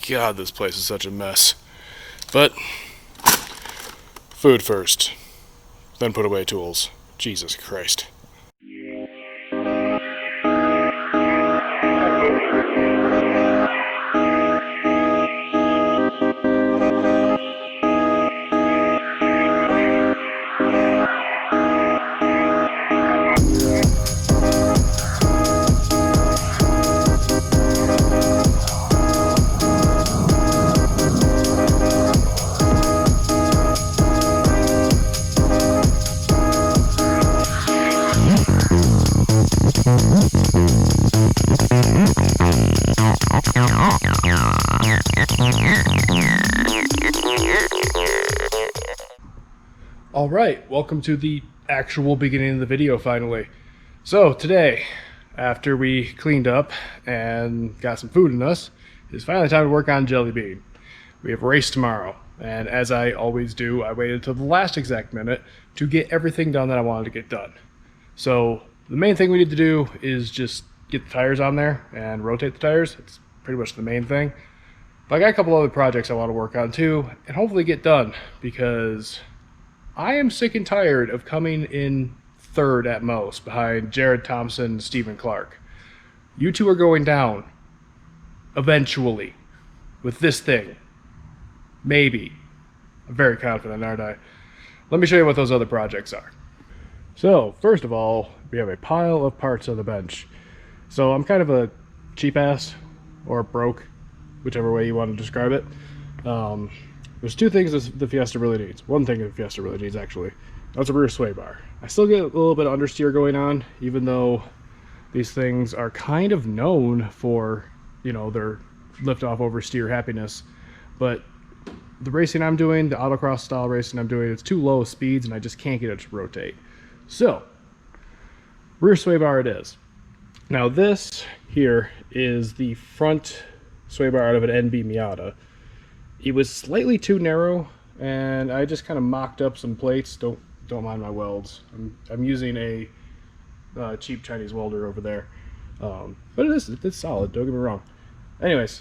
God, this place is such a mess. But food first, then put away tools. Jesus Christ. Alright, welcome to the actual beginning of the video finally. So today, after we cleaned up and got some food in us, it's finally time to work on Jellybean. We have a race tomorrow, and as I always do, I waited until the last exact minute to get everything done that I wanted to get done. So the main thing we need to do is just get the tires on there and rotate the tires. It's pretty much the main thing. But I got a couple other projects I want to work on too, and hopefully get done, because I am sick and tired of coming in third at most behind Jared Thompson and Stephen Clark. You two are going down eventually with this thing. Maybe. I'm very confident, aren't I? Let me show you what those other projects are. So, first of all, we have a pile of parts on the bench. So I'm kind of a cheap ass, or broke, whichever way you want to describe it. There's two things the Fiesta really needs. One thing the Fiesta really needs, actually. That's a rear sway bar. I still get a little bit of understeer going on, even though these things are kind of known for, you know, their lift-off oversteer happiness. But the racing I'm doing, the autocross style racing I'm doing, it's too low speeds and I just can't get it to rotate. So, rear sway bar it is. Now this here is the front sway bar out of an NB Miata. It was slightly too narrow, and I just kind of mocked up some plates. Don't mind my welds. I'm using a cheap Chinese welder over there, but it's solid. Don't get me wrong. Anyways,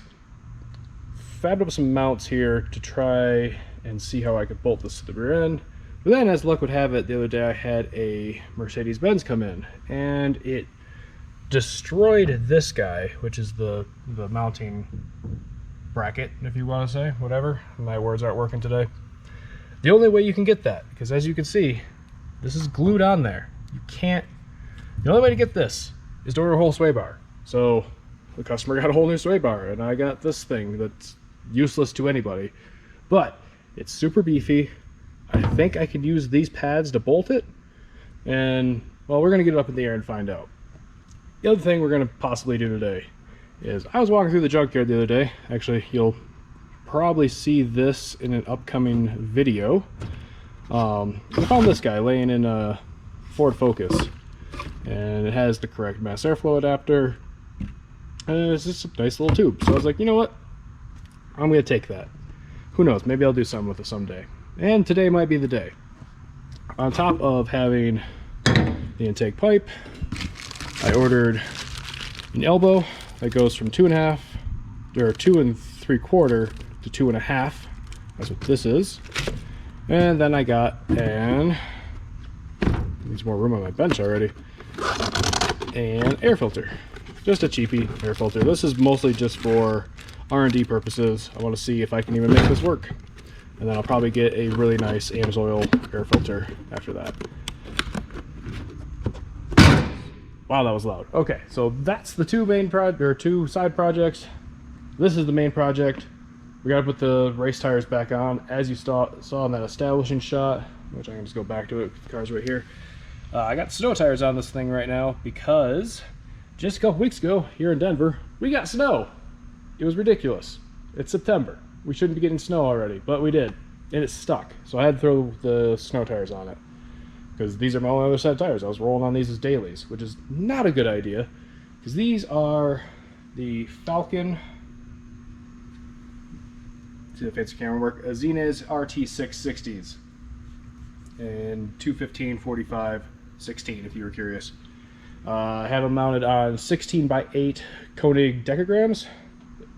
fabbed up some mounts here to try and see how I could bolt this to the rear end. But then, as luck would have it, the other day I had a Mercedes-Benz come in, and it destroyed this guy, which is the mounting bracket, if you want to say, whatever. My words aren't working today. The only way you can get that, because as you can see, this is glued on there. You can't, the only way to get this is to order a whole sway bar. So the customer got a whole new sway bar, and I got this thing that's useless to anybody, but it's super beefy. I think I could use these pads to bolt it, and well, we're gonna get it up in the air and find out. The other thing we're gonna possibly do today is, I was walking through the junkyard the other day. Actually, you'll probably see this in an upcoming video. I found this guy laying in a Ford Focus, and it has the correct mass airflow adapter, and it's just a nice little tube. So I was like, you know what, I'm gonna take that. Who knows, maybe I'll do something with it someday, and today might be the day. On top of having the intake pipe, I ordered an elbow that goes from 2.5 or 2 3/4 to 2.5. That's what this is. And then I got needs more room on my bench already, an air filter. Just a cheapie air filter. This is mostly just for R&D purposes. I want to see if I can even make this work. And then I'll probably get a really nice AMSOIL air filter after that. Wow, that was loud. Okay, so that's the two side projects. This is the main project. We gotta put the race tires back on, as you saw in that establishing shot, which I can just go back to it. The car's right here. I got snow tires on this thing right now because just a couple weeks ago here in Denver, we got snow. It was ridiculous. It's September. We shouldn't be getting snow already, but we did, and it stuck. So I had to throw the snow tires on it, because these are my only other set of tires. I was rolling on these as dailies, which is not a good idea, because these are the Falcon, see the fancy camera work, Zenez RT660s, and 215, 45, 16 if you were curious. I have them mounted on 16 by 8 Koenig decograms.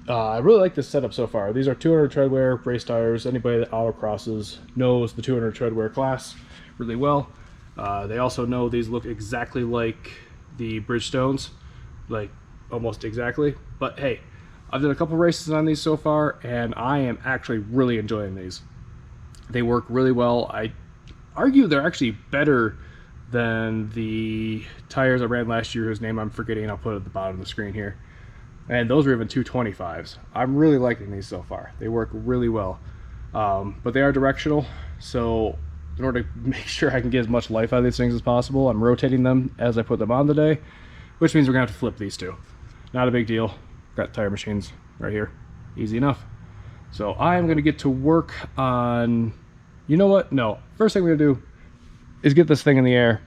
I really like this setup so far. These are 200 treadwear race tires. Anybody that autocrosses knows the 200 treadwear class really well. They also know these look exactly like the Bridgestones, like almost exactly. But hey, I've done a couple races on these so far, and I am actually really enjoying these. They work really well. I argue they're actually better than the tires I ran last year, whose name I'm forgetting. I'll put it at the bottom of the screen here. And those are even 225s. I'm really liking these so far. They work really well. But they are directional, so in order to make sure I can get as much life out of these things as possible, I'm rotating them as I put them on today, which means we're gonna have to flip these two. Not a big deal. Got tire machines right here. Easy enough. So I am gonna get to work on, you know what? No, first thing we're gonna do is get this thing in the air.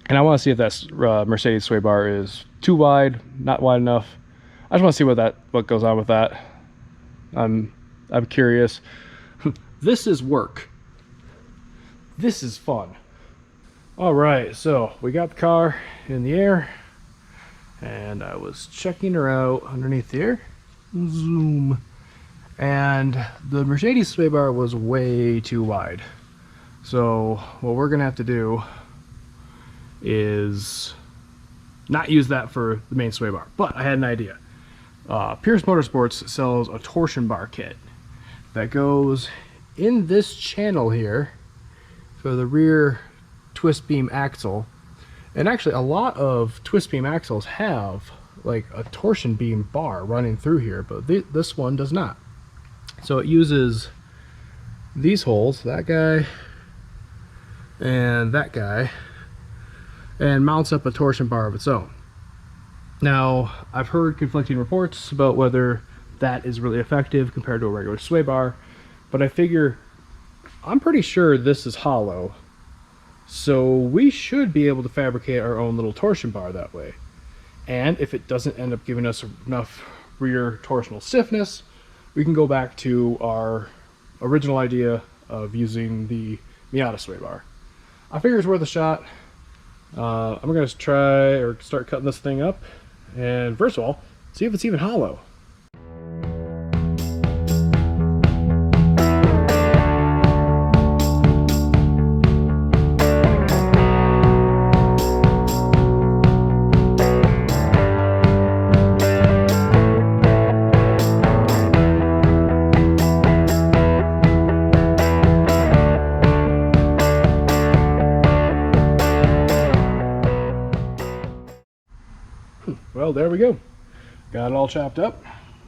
And I wanna see if that Mercedes sway bar is too wide, not wide enough. I just want to see what goes on with that. I'm curious. This is work. This is fun. All right, so we got the car in the air, and I was checking her out underneath the air. Zoom. And the Mercedes sway bar was way too wide. So what we're gonna have to do is not use that for the main sway bar. But I had an idea. Pierce Motorsports sells a torsion bar kit that goes in this channel here for the rear twist beam axle. And actually a lot of twist beam axles have like a torsion beam bar running through here, but this one does not. So it uses these holes, that guy and that guy, and mounts up a torsion bar of its own. Now, I've heard conflicting reports about whether that is really effective compared to a regular sway bar, but I figure I'm pretty sure this is hollow, so we should be able to fabricate our own little torsion bar that way. And if it doesn't end up giving us enough rear torsional stiffness, we can go back to our original idea of using the Miata sway bar. I figure it's worth a shot. I'm going to try or start cutting this thing up. And first of all, see if it's even hollow. Well, there we go. Got it all chopped up.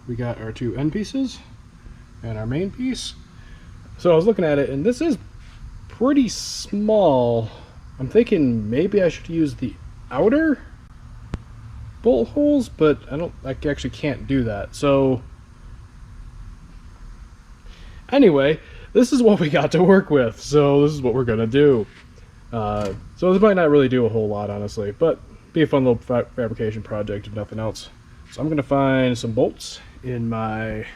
We got our two end pieces and our main piece. So I was looking at it, and this is pretty small. I'm thinking maybe I should use the outer bolt holes, but I actually can't do that. So anyway, this is what we got to work with. So this is what we're gonna do. So this might not really do a whole lot, honestly, but be a fun little fabrication project if nothing else. So I'm gonna find some bolts in my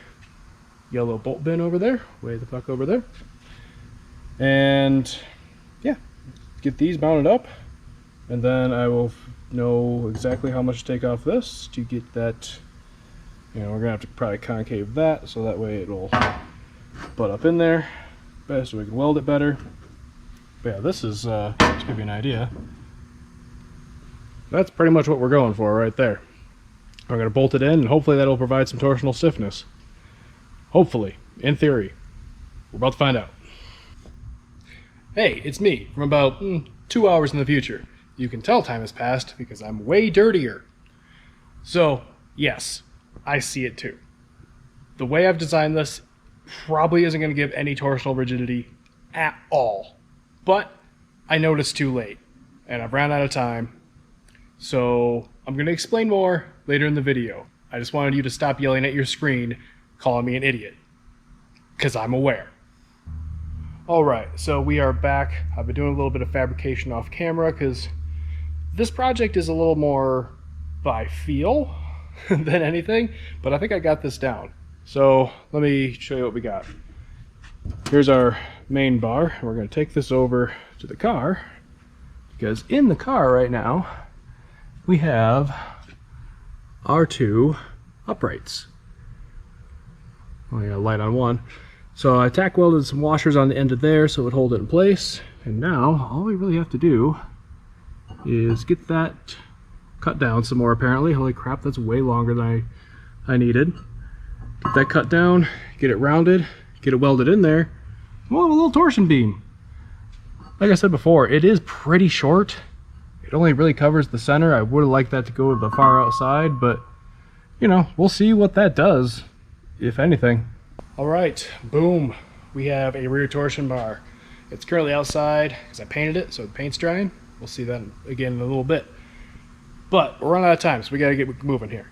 yellow bolt bin over there, way the fuck over there, and yeah, get these mounted up, and then I will know exactly how much to take off this to get that. You know, we're gonna have to probably concave that so that way it'll butt up in there better, so we can weld it better. But yeah, this is to give you an idea. That's pretty much what we're going for right there. I'm going to bolt it in, and hopefully that'll provide some torsional stiffness. Hopefully, in theory. We're about to find out. Hey, it's me from about 2 hours in the future. You can tell time has passed because I'm way dirtier. So, yes, I see it too. The way I've designed this probably isn't going to give any torsional rigidity at all. But I noticed too late, and I've ran out of time. So I'm going to explain more later in the video. I just wanted you to stop yelling at your screen, calling me an idiot, because I'm aware. Alright, so we are back. I've been doing a little bit of fabrication off camera because this project is a little more by feel than anything, but I think I got this down. So let me show you what we got. Here's our main bar. We're going to take this over to the car, because in the car right now we have our two uprights. Only got a light on one. So I tack welded some washers on the end of there so it would hold it in place. And now all we really have to do is get that cut down some more apparently. Holy crap, that's way longer than I needed. Get that cut down, get it rounded, get it welded in there. We'll have a little torsion beam. Like I said before, it is pretty short. It only really covers the center. I would have liked that to go to the far outside, but you know, we'll see what that does, if anything. All right, boom. We have a rear torsion bar. It's currently outside because I painted it, so the paint's drying. We'll see that again in a little bit. But we're running out of time, so we gotta get moving here.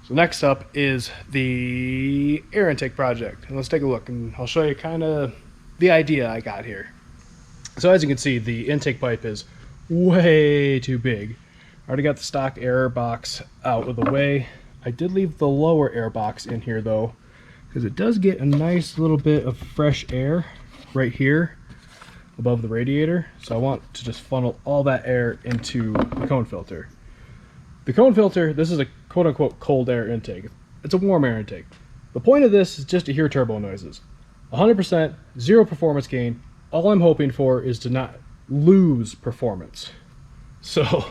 So next up is the air intake project. And let's take a look, and I'll show you kind of the idea I got here. So as you can see, the intake pipe is way too big. I already got the stock air box out of the way. I did leave the lower air box in here though, because it does get a nice little bit of fresh air right here above the radiator. So I want to just funnel all that air into the cone filter. The cone filter, this is a quote-unquote cold air intake. It's a warm air intake. The point of this is just to hear turbo noises. 100%, zero performance gain. All I'm hoping for is to not lose performance. So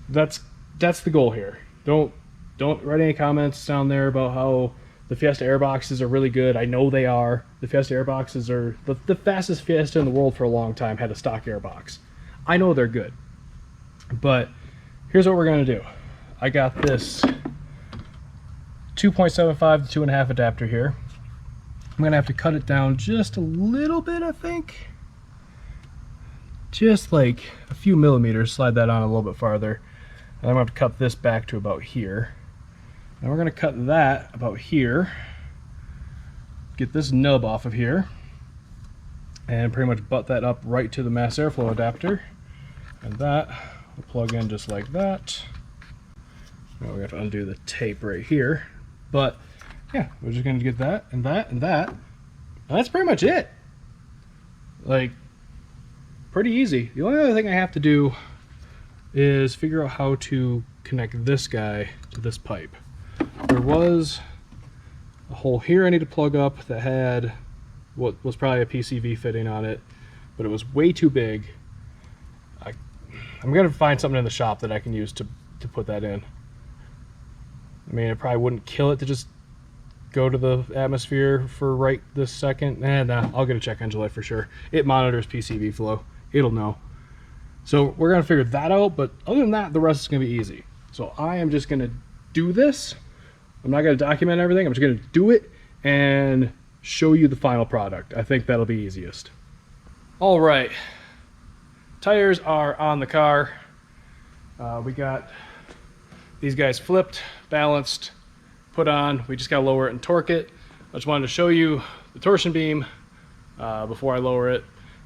that's the goal here. Don't write any comments down there about how the Fiesta airboxes are really good. I know they are. The Fiesta airboxes are the fastest Fiesta in the world for a long time had a stock airbox. I know they're good. But here's what we're gonna do. I got this 2.75 to 2.5 adapter here. I'm gonna have to cut it down just a little bit, I think. Just like a few millimeters, slide that on a little bit farther. And I'm gonna have to cut this back to about here. And we're gonna cut that about here. Get this nub off of here. And pretty much butt that up right to the mass airflow adapter. And that will plug in just like that. Now we have to undo the tape right here. But yeah, we're just gonna get that and that and that. And that's pretty much it. Like, pretty easy. The only other thing I have to do is figure out how to connect this guy to this pipe. There was a hole here I need to plug up that had what was probably a PCV fitting on it, but it was way too big. I'm gonna find something in the shop that I can use to put that in. I mean, it probably wouldn't kill it to just go to the atmosphere for right this second. Nah, I'll get a check engine light for sure. It monitors PCV flow. It'll know. So we're gonna figure that out, but other than that, the rest is gonna be easy. So I am just gonna do this. I'm not gonna document everything. I'm just gonna do it and show you the final product. I think that'll be easiest. All right, tires are on the car. We got these guys flipped, balanced, put on. We just gotta lower it and torque it. I just wanted to show you the torsion beam before I lower it.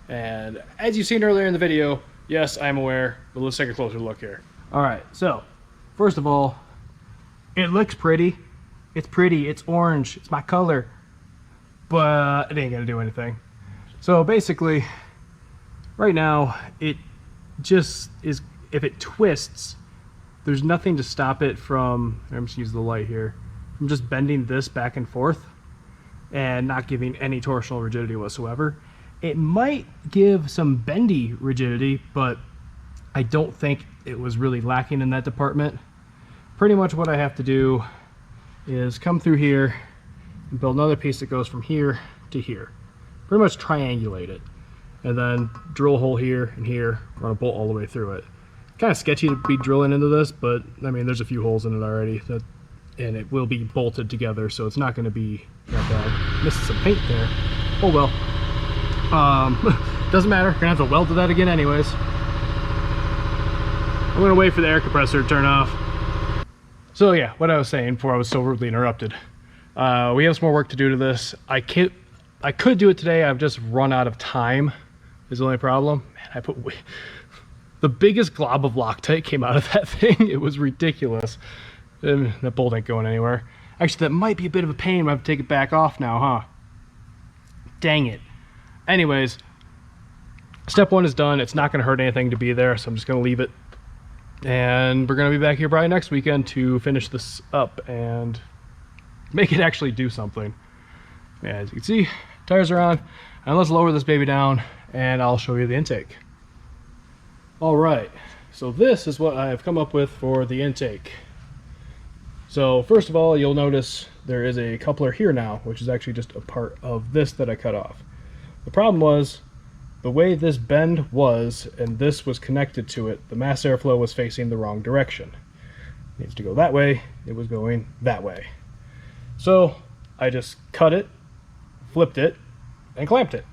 And as you've seen earlier in the video, yes, I'm aware, but let's take a closer look here. All right, so first of all, it looks pretty. It's pretty, it's orange, it's my color, but it ain't gonna do anything. So basically, right now, it just is, if it twists, there's nothing to stop it from, I'm just using the light here, from just bending this back and forth and not giving any torsional rigidity whatsoever. It might give some bendy rigidity, but I don't think it was really lacking in that department. Pretty much what I have to do is come through here and build another piece that goes from here to here. Pretty much triangulate it. And then drill a hole here and here, run a bolt all the way through it. Kind of sketchy to be drilling into this, but I mean, there's a few holes in it already, and it will be bolted together, so it's not going to be that bad. Missing some paint there. Oh well. Doesn't matter. Gonna have to weld to that again anyways. I'm gonna wait for the air compressor to turn off. So yeah, what I was saying before I was so rudely interrupted. We have some more work to do to this. I could do it today. I've just run out of time. Is the only problem. Man, I put the biggest glob of Loctite came out of that thing. It was ridiculous. And that bolt ain't going anywhere. Actually, that might be a bit of a pain. I have to take it back off now, huh? Dang it. Anyways, step one is done. It's not going to hurt anything to be there, so I'm just going to leave it. And we're going to be back here probably next weekend to finish this up and make it actually do something. As you can see, tires are on, and let's lower this baby down and I'll show you the intake. All right, so this is what I've come up with for the intake. So first of all, you'll notice there is a coupler here now, which is actually just a part of this that I cut off. The problem was the way this bend was, and this was connected to it, the mass airflow was facing the wrong direction. It needs to go that way, it was going that way. So I just cut it, flipped it, and clamped it,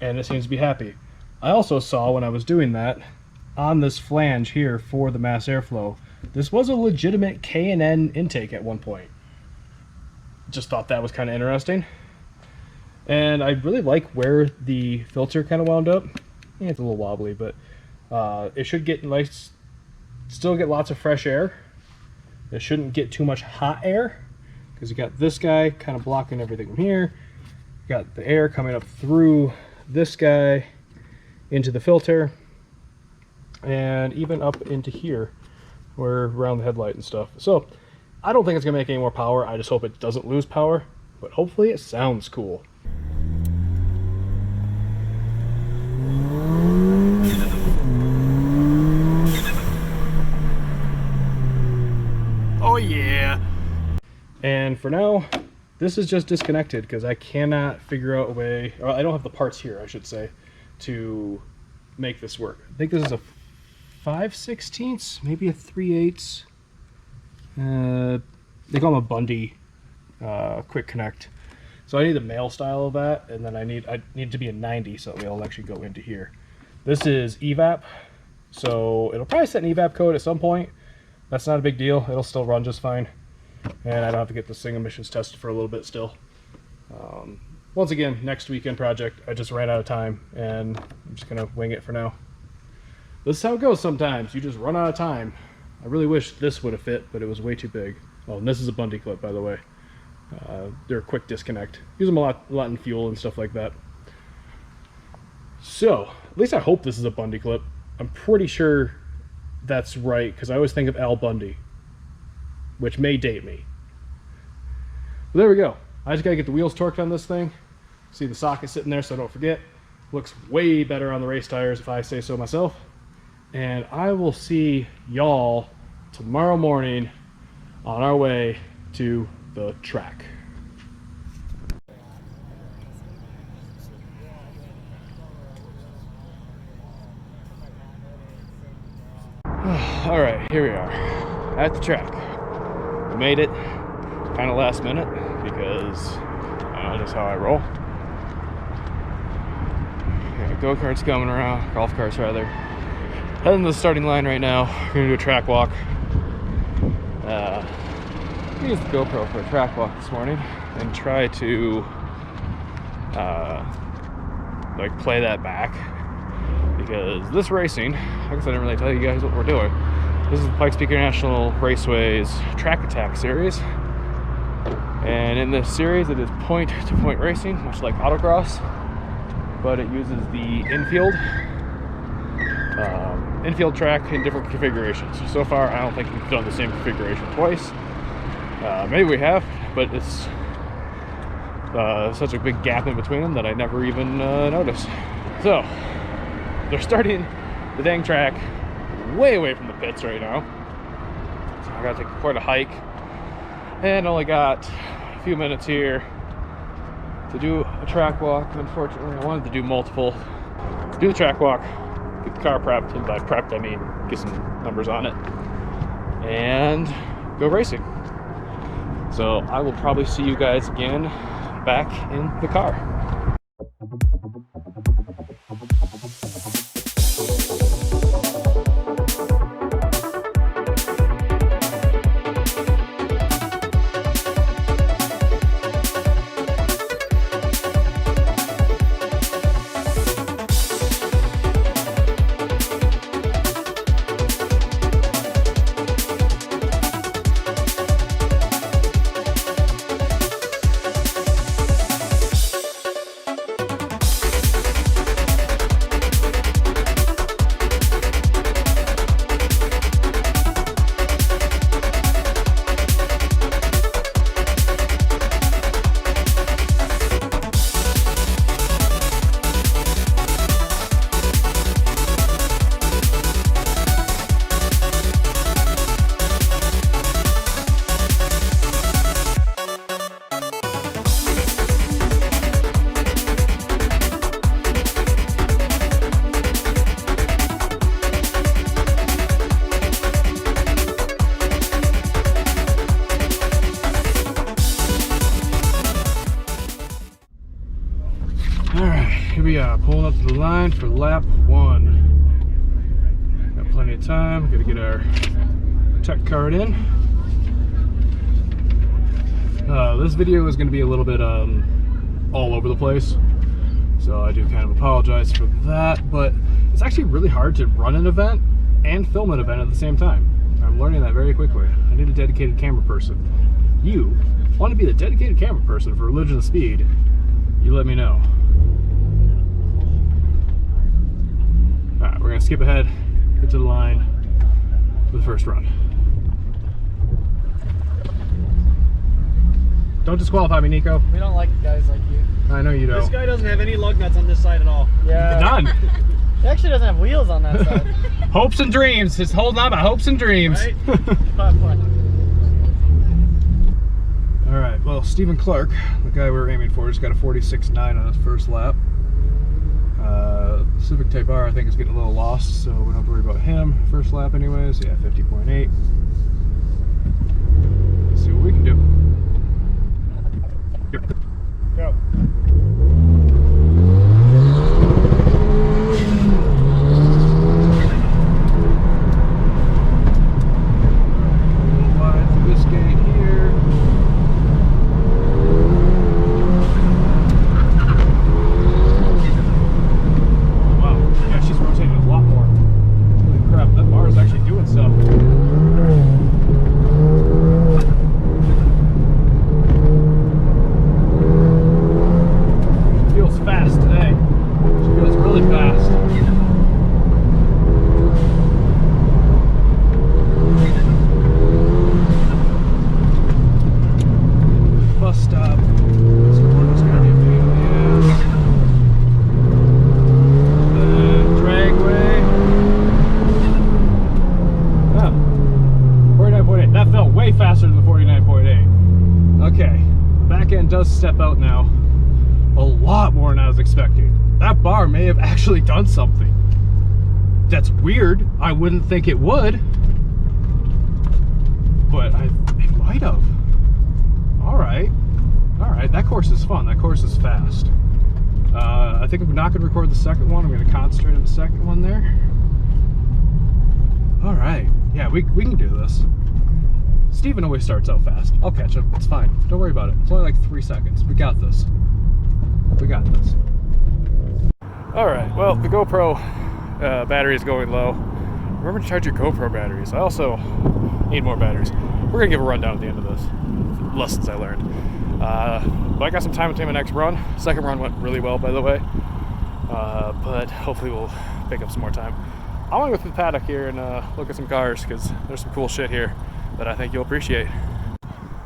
and it seems to be happy. I also saw when I was doing that, on this flange here for the mass airflow, this was a legitimate K&N intake at one point. Just thought that was kind of interesting. And I really like where the filter kind of wound up. Yeah, it's a little wobbly, but it should get nice, still get lots of fresh air. It shouldn't get too much hot air, because you got this guy kind of blocking everything from here. You got the air coming up through this guy into the filter, and even up into here, where around the headlight and stuff. So I don't think it's gonna make any more power. I just hope it doesn't lose power, but hopefully it sounds cool. Oh yeah. And for now, this is just disconnected because I cannot figure out a way, or I don't have the parts here, I should say, to make this work. I think this is a 5/16, maybe a 3/8. They call them a Bundy quick connect. So I need the male style of that, and then I need to be a 90 so that it'll actually go into here. This is evap, so it'll probably set an evap code at some point. That's not a big deal. It'll still run just fine, and I don't have to get this thing emissions tested for a little bit still. Once again, next weekend project. I just ran out of time, and I'm just gonna wing it for now. This is how it goes sometimes. You just run out of time. I really wish this would have fit, but it was way too big. Oh, and this is a Bundy clip, by the way. They're a quick disconnect. Use them a lot in fuel and stuff like that. So, at least I hope this is a Bundy clip. I'm pretty sure that's right, because I always think of Al Bundy, which may date me. But there we go. I just gotta get the wheels torqued on this thing. See the socket sitting there so I don't forget. Looks way better on the race tires if I say so myself. And I will see y'all tomorrow morning on our way to the track. All right, here we are at the track. We made it kind of last minute because that's how I roll. Yeah, go-karts coming around, golf carts rather. Heading to the starting line right now. We're gonna do a track walk. I used the GoPro for a track walk this morning and try to like play that back, because this racing, I guess I didn't really tell you guys what we're doing. This is the Pikes Peak International Raceway's Track Attack series, and in this series it is point-to-point racing, much like autocross, but it uses the infield track in different configurations. So far I don't think we've done the same configuration twice. Maybe we have, but it's such a big gap in between them that I never even noticed. So they're starting the dang track way away from the pits right now, so I gotta take quite a hike, and only got a few minutes here to do a track walk. Unfortunately, I wanted to do multiple. Do the track walk, get the car prepped, and by prepped I mean get some numbers on it, and go racing. So I will probably see you guys again back in the car. Pulling up to the line for lap 1. Got plenty of time. Gotta get our tech card in. This video is going to be a little bit all over the place, so I do kind of apologize for that, but it's actually really hard to run an event and film an event at the same time. I'm learning that very quickly. I need a dedicated camera person. You want to be the dedicated camera person for Religion of Speed, you let me know. Alright, we're going to skip ahead, get to the line for the first run. Don't disqualify me, Nico. We don't like guys like you. I know you don't. This guy doesn't have any lug nuts on this side at all. Yeah. None. He actually doesn't have wheels on that side. Hopes and dreams. He's holding on by hopes and dreams. Right? Alright, well, Stephen Clark, the guy we were aiming for, just got a 46.9 on his first lap. Civic Type R, I think, is getting a little lost, so we don't have to worry about him. First lap anyways, yeah, 50.8. Let's see what we can do. Go. Wide for this gate here. Wow, yeah, she's rotating a lot more. Holy crap, that bar is actually doing stuff. Fast today. She feels really fast. Bus stop. This corner's gonna be a pain in the ass. Dragway. Ah, 49.8. That felt way faster than the 49.8. Okay, back end does step out now. A lot more than I was expecting. That bar may have actually done something. That's weird. I wouldn't think it would, but it might have. All right, that course is fun. That course is fast. I think I'm not going to record the second one. I'm going to concentrate on the second one there. All right, yeah, we can do this. Steven always starts out fast. I'll catch him. It's fine. Don't worry about it. It's only like 3 seconds. We got this. We got this. Alright, well, the GoPro battery is going low. Remember to charge your GoPro batteries. I also need more batteries. We're going to give a rundown at the end of this. Lessons I learned. But I got some time to take my next run. Second run went really well, by the way. But hopefully we'll pick up some more time. I want to go through the paddock here and look at some cars, because there's some cool shit here that I think you'll appreciate.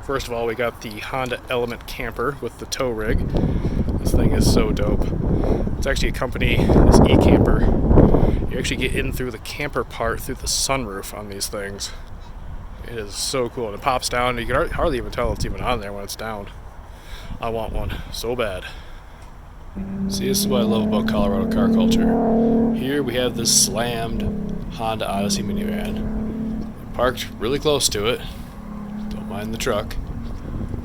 First of all, we got the Honda Element camper with the tow rig. This thing is so dope. It's actually a company, this e-camper. You actually get in through the camper part through the sunroof on these things. It is so cool. And it pops down, and you can hardly even tell it's even on there when it's down. I want one so bad. See, this is what I love about Colorado car culture. Here we have this slammed Honda Odyssey minivan. Parked really close to it. Don't mind the truck.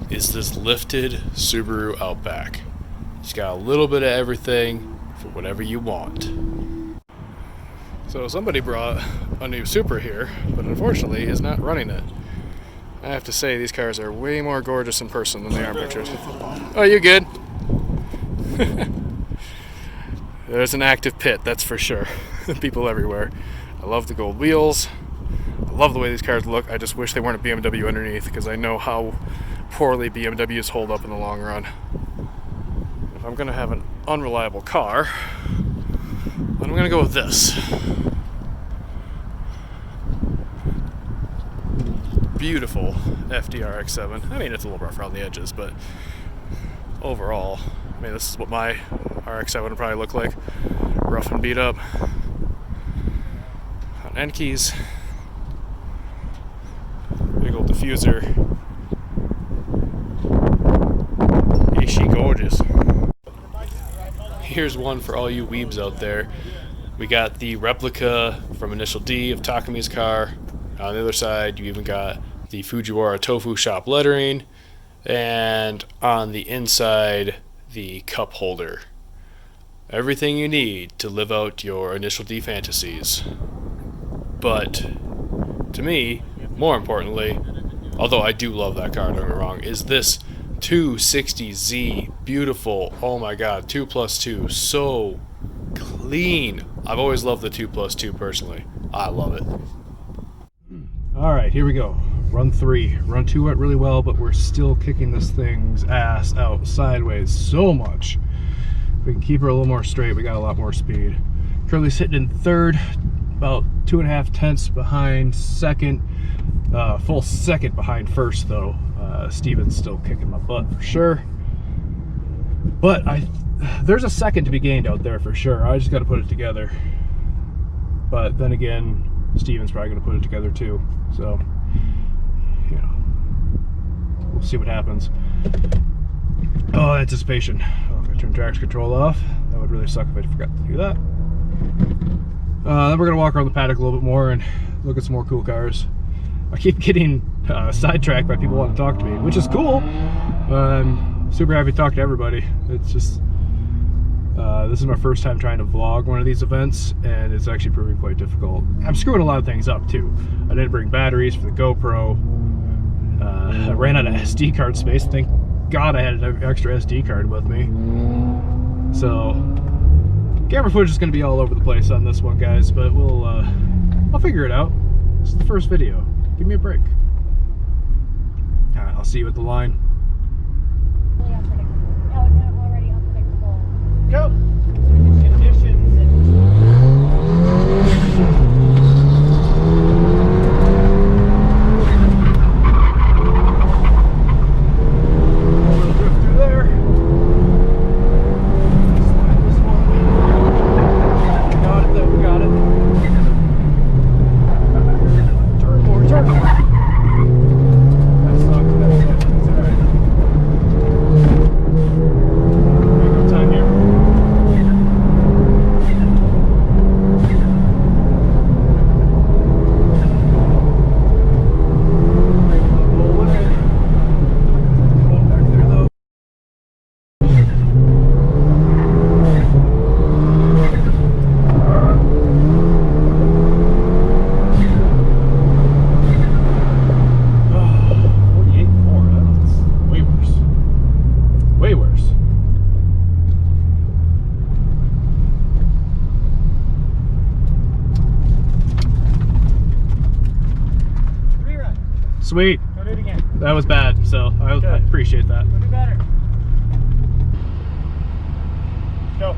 It's this lifted Subaru Outback. It's got a little bit of everything for whatever you want. So somebody brought a new Supra here, but unfortunately is not running it. I have to say, these cars are way more gorgeous in person than they are in pictures. Oh, you good? There's an active pit, that's for sure. People everywhere. I love the gold wheels. I love the way these cars look. I just wish they weren't a BMW underneath, because I know how poorly BMWs hold up in the long run. If I'm going to have an unreliable car, then I'm going to go with this. Beautiful FD RX-7. I mean, it's a little rough around the edges, but overall, I mean, this is what my RX-7 would probably look like. Rough and beat up. On end keys. Big old diffuser. Is she gorgeous? Here's one for all you weebs out there. We got the replica from Initial D of Takami's car. On the other side, you even got the Fujiwara Tofu shop lettering. And on the inside, the cup holder. Everything you need to live out your initial D fantasies. But to me, more importantly, although I do love that car, don't get me wrong, is this 260Z beautiful. Oh my god, 2+2, so clean. I've always loved the 2+2 personally. I love it. Alright, here we go. Run 3. Run 2 went really well, but we're still kicking this thing's ass out sideways so much. If we can keep her a little more straight, we got a lot more speed. Currently sitting in third, about 2.5 tenths behind second. Full second behind first though. Steven's still kicking my butt for sure. But there's a second to be gained out there for sure. I just got to put it together. But then again, Steven's probably going to put it together too. So, you know, we'll see what happens. Oh, anticipation. Oh, I'm going to turn traction control off. That would really suck if I forgot to do that. Then we're going to walk around the paddock a little bit more and look at some more cool cars. I keep getting sidetracked by people wanting to talk to me, which is cool. I'm super happy to talk to everybody. It's just, this is my first time trying to vlog one of these events, and it's actually proving quite difficult. I'm screwing a lot of things up too. I didn't bring batteries for the GoPro. I ran out of SD card space. Thank God I had an extra SD card with me. So, camera footage is going to be all over the place on this one, guys, but I'll figure it out. This is the first video. Give me a break. Alright, I'll see you at the line. Already unpredictable. Go! Conditions and... Sweet. Go do it again. That was bad, so I appreciate that. Go do better. Go.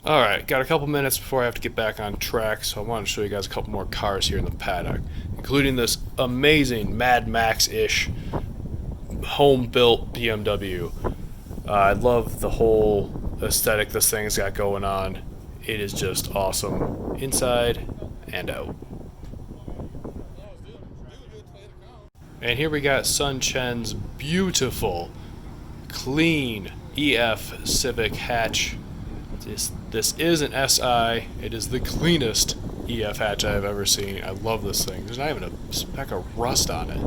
Alright, got a couple minutes before I have to get back on track, so I want to show you guys a couple more cars here in the paddock, including this amazing Mad Max-ish home-built BMW. I love the whole aesthetic this thing's got going on. It is just awesome, inside and out. And here we got Sun Chen's beautiful, clean EF Civic hatch. This is an SI. It is the cleanest EF hatch I've ever seen. I love this thing. There's not even a speck of rust on it.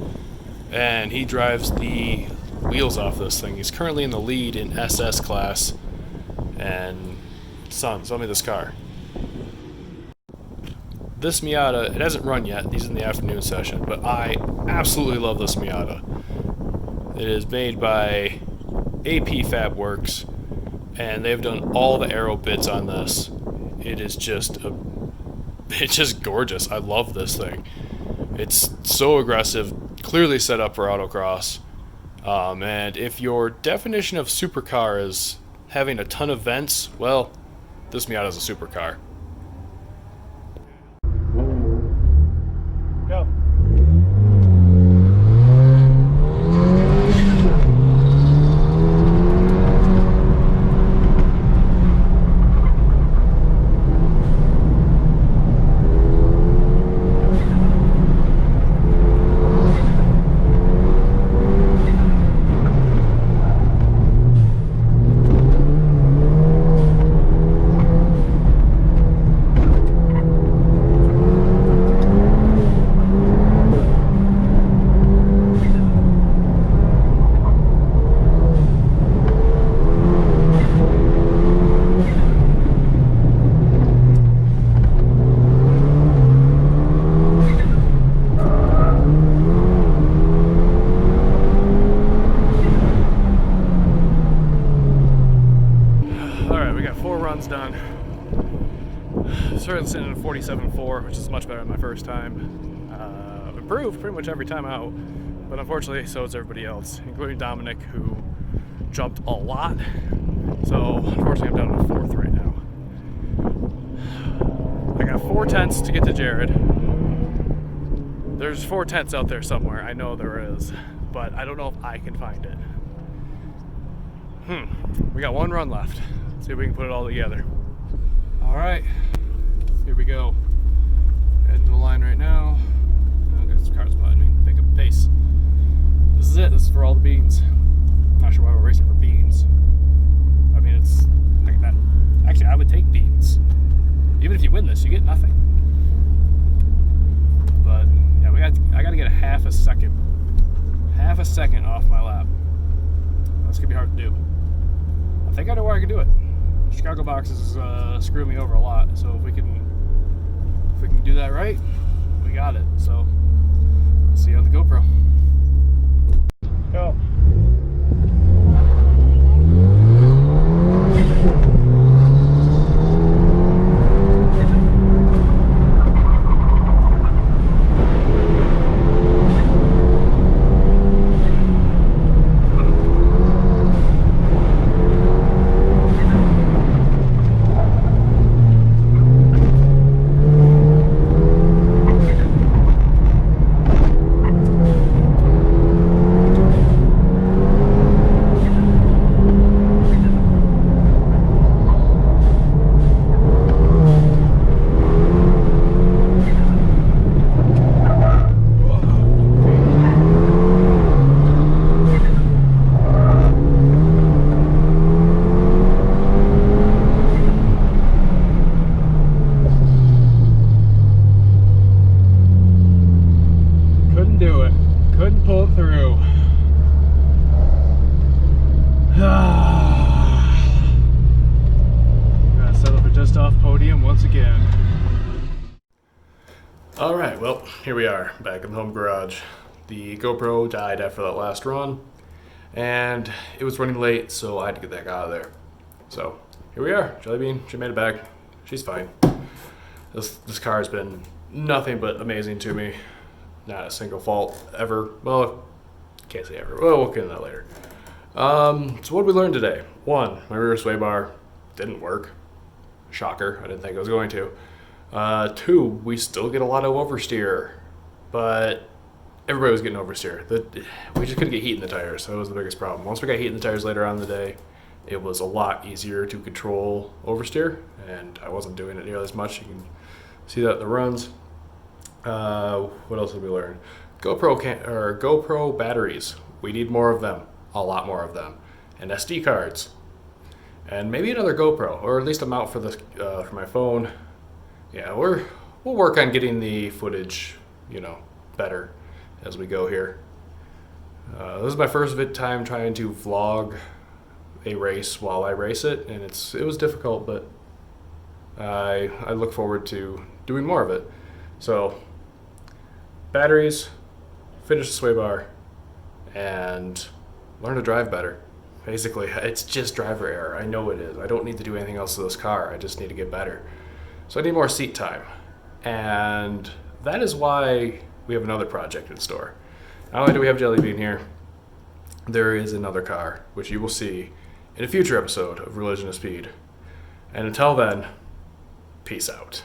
And he drives the wheels off this thing. He's currently in the lead in SS class. And son, sell me this car. This Miata, it hasn't run yet. These are in the afternoon session, but I absolutely love this Miata. It is made by AP Fab Works. and they've done all the aero bits on this. It's just gorgeous. I love this thing. It's so aggressive, clearly set up for autocross. And if your definition of supercar is having a ton of vents, well, this Miata is a supercar. Go. Done. Started sitting at 47.4, which is much better than my first time. Improved pretty much every time out, but unfortunately, so is everybody else, including Dominic, who jumped a lot. So unfortunately, I'm down to fourth right now. I got 4/10 to get to Jared. There's 4/10 out there somewhere. I know there is, but I don't know if I can find it. We got one run left. See if we can put it all together. All right, here we go. Heading to the line right now. Oh, got some cars behind me. Pick up pace. This is it. This is for all the beans. I'm not sure why we're racing for beans. I mean, it's like that. Actually, I would take beans. Even if you win this, you get nothing. But yeah, I got to get a half a second off my lap. That's gonna be hard to do. I think I know where I can do it. Chicago boxes screw me over a lot, so if we can do that right, we got it. So see you on the GoPro. Go. Alright, well, here we are, back in the home garage. The GoPro died after that last run, and it was running late, so I had to get that guy out of there. So, here we are. Jellybean, she made it back. She's fine. This car has been nothing but amazing to me. Not a single fault ever. Well, can't say ever. Well, we'll get into that later. So what did we learn today? One, my rear sway bar didn't work. Shocker, I didn't think it was going to. Two, we still get a lot of oversteer, but everybody was getting oversteer. We just couldn't get heat in the tires, so that was the biggest problem. Once we got heat in the tires later on in the day, it was a lot easier to control oversteer, and I wasn't doing it nearly as much. You can see that in the runs. What else did we learn? GoPro batteries. We need more of them, a lot more of them, and SD cards, and maybe another GoPro, or at least a mount for for my phone. Yeah, we'll work on getting the footage, better as we go here. This is my first time trying to vlog a race while I race it, and it was difficult, but I look forward to doing more of it. So, batteries, finish the sway bar, and learn to drive better. Basically, it's just driver error. I know it is. I don't need to do anything else to this car. I just need to get better. So I need more seat time. And that is why we have another project in store. Not only do we have Jellybean here, there is another car, which you will see in a future episode of Religion of Speed. And until then, peace out.